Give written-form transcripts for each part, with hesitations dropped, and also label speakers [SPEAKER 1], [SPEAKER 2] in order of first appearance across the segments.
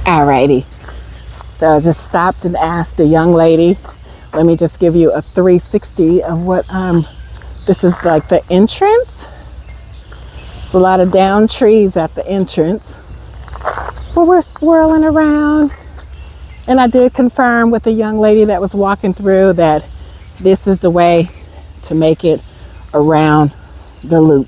[SPEAKER 1] Alrighty. So I just stopped and asked the young lady, let me just give you a 360 of what this is like the entrance. There's a lot of down trees at the entrance. But we're swirling around. And I did confirm with the young lady that was walking through that this is the way to make it around the loop.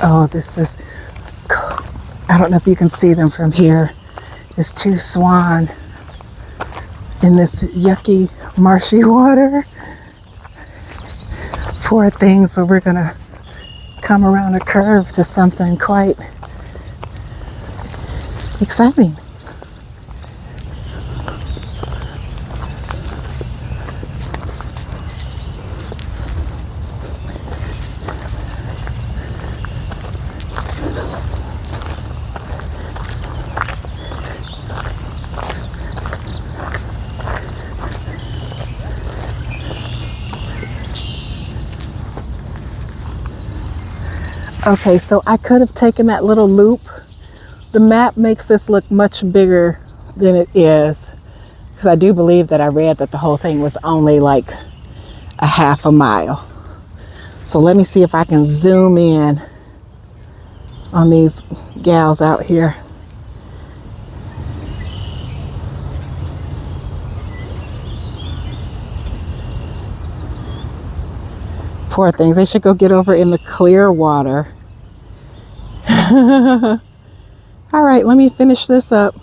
[SPEAKER 1] Oh, this is, I don't know if you can see them from here. There's two swan in this yucky, marshy water. Poor things, but we're gonna come around a curve to something quite exciting. Okay, so I could have taken that little loop. The map makes this look much bigger than it is, because I do believe that I read that the whole thing was only like a half a mile. So let me see if I can zoom in on these gals out here. Poor things, they should go get over in the clear water. All right, let me finish this up.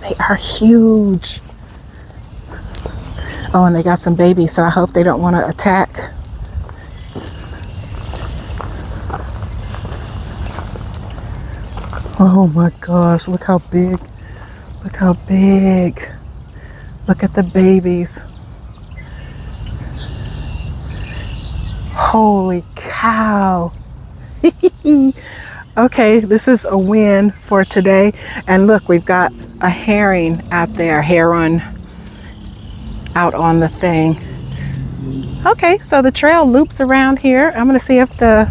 [SPEAKER 1] They are huge. Oh, and they got some babies, so I hope they don't want to attack. Oh my gosh, look how big. Look how big. Look at the babies. Holy cow. Okay, this is a win for today. And look, we've got a herring out there, heron out on the thing. Okay, so the trail loops around here. I'm gonna see if the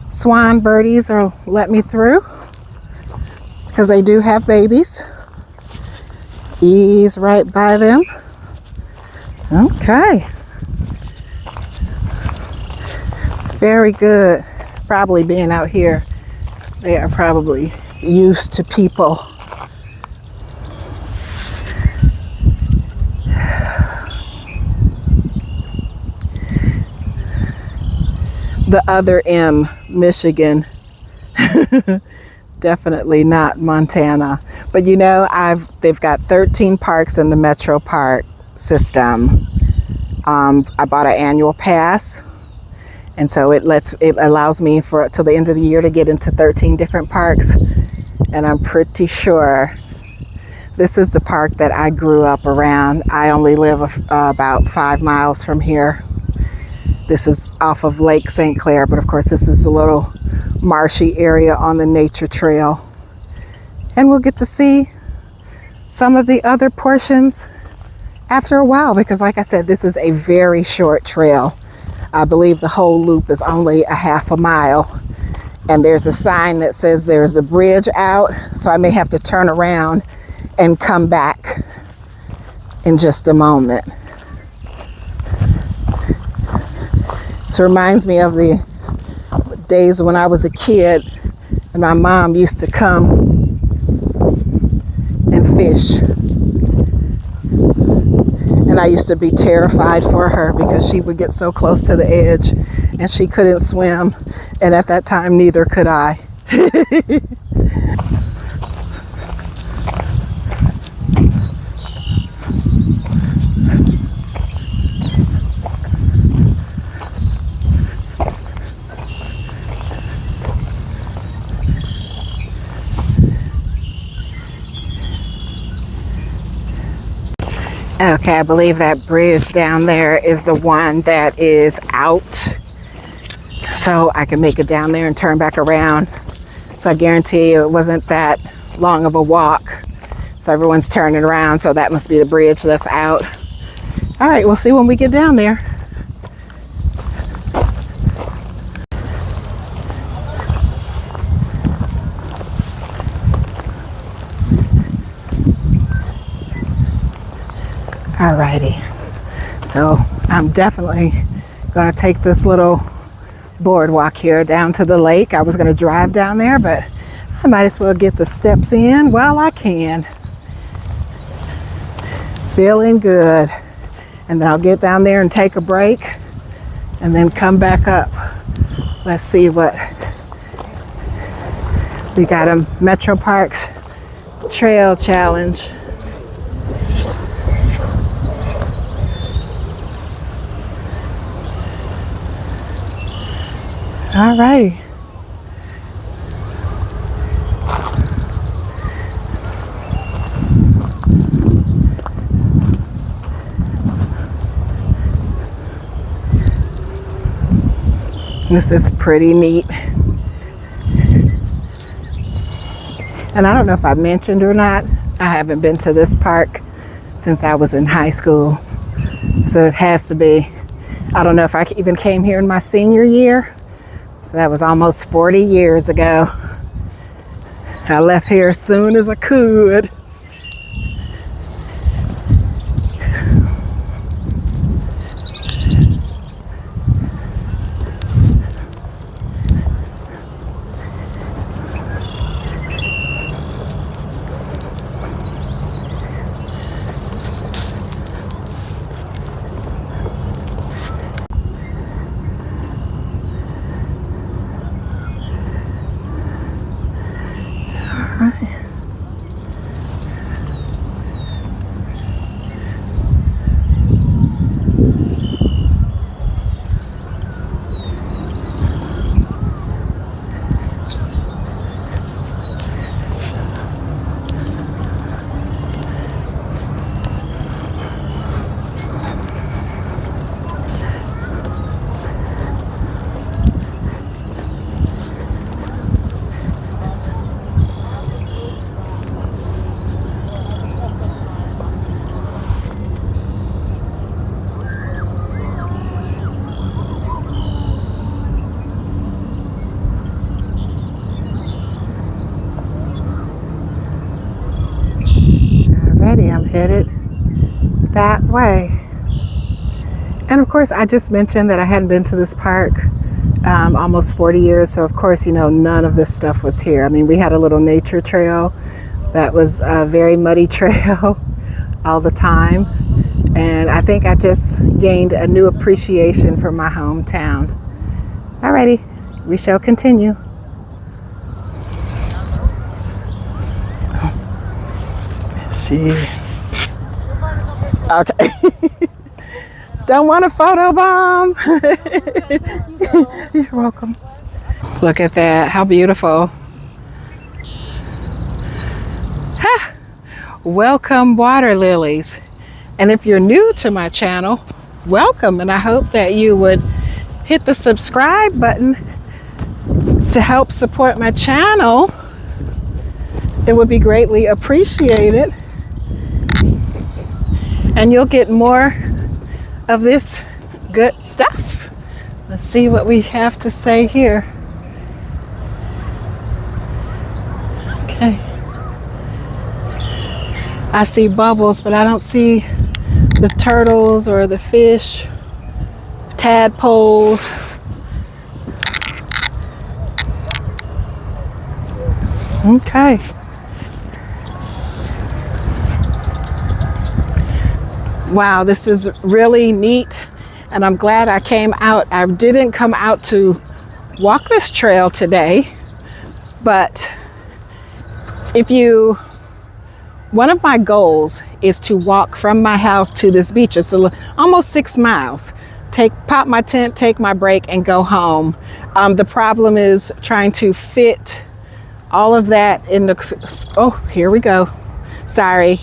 [SPEAKER 1] swan birdies will let me through, because they do have babies. Ease right by them. Okay. Very good. Probably being out here, they are probably used to people. The other M, Michigan. Definitely not Montana. But you know, they've got 13 parks in the Metro Park system. I bought an annual pass, and so it allows me till the end of the year to get into 13 different parks. And I'm pretty sure this is the park that I grew up around. I only live about 5 miles from here. This is off of Lake St. Clair, but of course this is a little marshy area on the nature trail. And we'll get to see some of the other portions after a while, because like I said, this is a very short trail. I believe the whole loop is only a half a mile. And there's a sign that says there's a bridge out, so I may have to turn around and come back in just a moment. This reminds me of the days when I was a kid and my mom used to come and fish. And I used to be terrified for her because she would get so close to the edge and she couldn't swim. And at that time, neither could I. Okay, I believe that bridge down there is the one that is out. So I can make it down there and turn back around. So I guarantee you it wasn't that long of a walk. So everyone's turning around, so that must be the bridge that's out. All right, we'll see when we get down there. Alrighty, so I'm definitely going to take this little boardwalk here down to the lake. I was going to drive down there, but I might as well get the steps in while I can. Feeling good. And then I'll get down there and take a break and then come back up. Let's see what we got. A Metro Parks Trail Challenge. All righty. This is pretty neat. And I don't know if I mentioned or not, I haven't been to this park since I was in high school. So it has to be, I don't know if I even came here in my senior year. So that was almost 40 years ago. I left here as soon as I could. headed that way. And of course, I just mentioned that I hadn't been to this park almost 40 years. So of course, you know, none of this stuff was here. I mean, we had a little nature trail that was a very muddy trail all the time. And I think I just gained a new appreciation for my hometown. Alrighty, we shall continue. Okay. Don't want a photo bomb. You're welcome. Look at that, how beautiful. Ha! Welcome water lilies. And if you're new to my channel, welcome, and I hope that you would hit the subscribe button to help support my channel. It would be greatly appreciated. And you'll get more of this good stuff. Let's see what we have to say here. Okay. I see bubbles, but I don't see the turtles or the fish, tadpoles. Okay. Wow, this is really neat, and I'm glad I came out. I didn't come out to walk this trail today, but one of my goals is to walk from my house to this beach. It's almost 6 miles. Pop my tent, take my break, and go home. The problem is trying to fit all of that in the, oh, here we go. Sorry.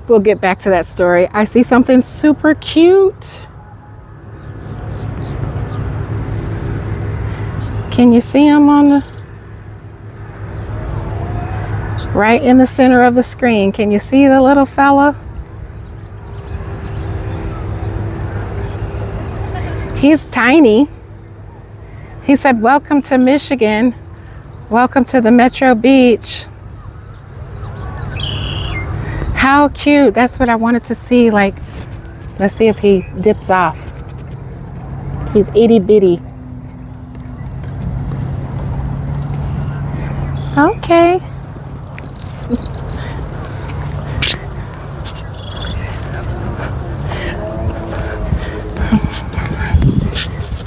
[SPEAKER 1] We'll get back to that story. I see something super cute. Can you see him on the, right in the center of the screen? Can you see the little fella? He's tiny. He said, "Welcome to Michigan. Welcome to the Metro Beach." How cute. That's what I wanted to see. Like, let's see if he dips off. He's itty bitty. Okay.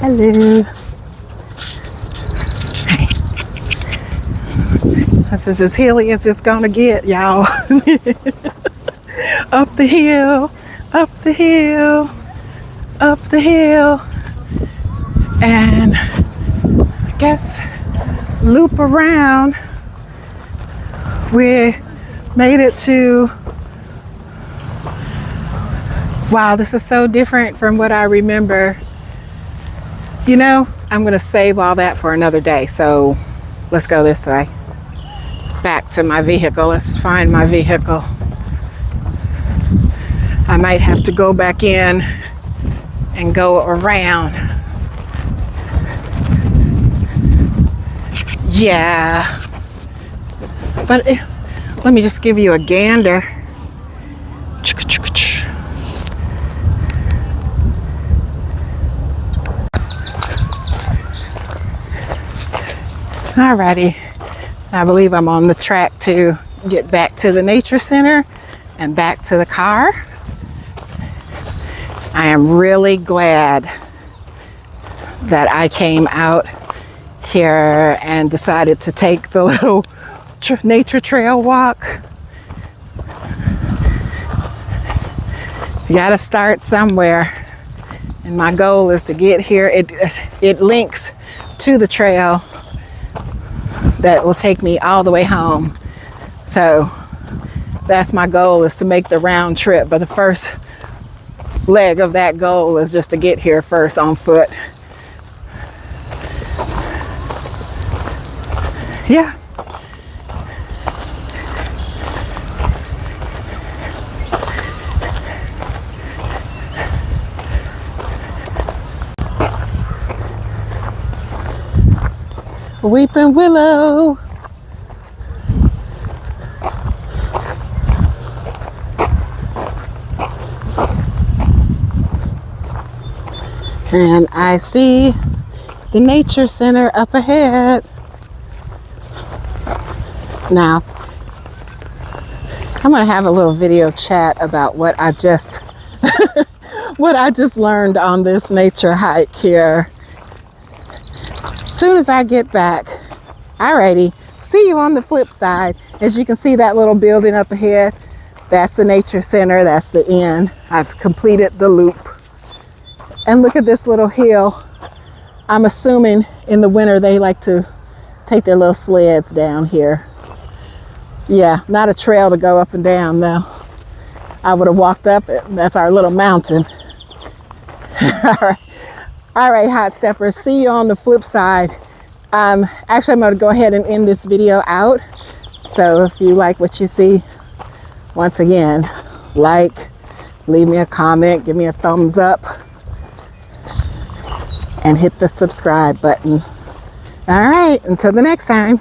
[SPEAKER 1] Hello. This is as hilly as it's gonna get, y'all. Up the hill, up the hill, up the hill, and I guess loop around. We made it to, wow, this is so different from what I remember. You know, I'm gonna save all that for another day, so let's go this way. Back to my vehicle. Let's find my vehicle. I might have to go back in and go around. Yeah. But let me just give you a gander. Alrighty. I believe I'm on the track to get back to the nature center and back to the car. I am really glad that I came out here and decided to take the little nature trail walk. You gotta start somewhere, and my goal is to get here. It links to the trail that will take me all the way home. So that's my goal, is to make the round trip, but the first leg of that goal is just to get here first on foot. Yeah. Weeping Willow. And I see the nature center up ahead. Now, I'm gonna have a little video chat about what I just what I just learned on this nature hike here. Soon as I get back. Alrighty, see you on the flip side. As you can see that little building up ahead, that's the nature center, that's the end. I've completed the loop. And look at this little hill. I'm assuming in the winter they like to take their little sleds down here. Yeah, not a trail to go up and down though. I would have walked up it. That's our little mountain. All right, hot steppers, see you on the flip side. Actually, I'm gonna go ahead and end this video out. So if you like what you see, once again, like, leave me a comment, give me a thumbs up, and hit the subscribe button. All right, until the next time.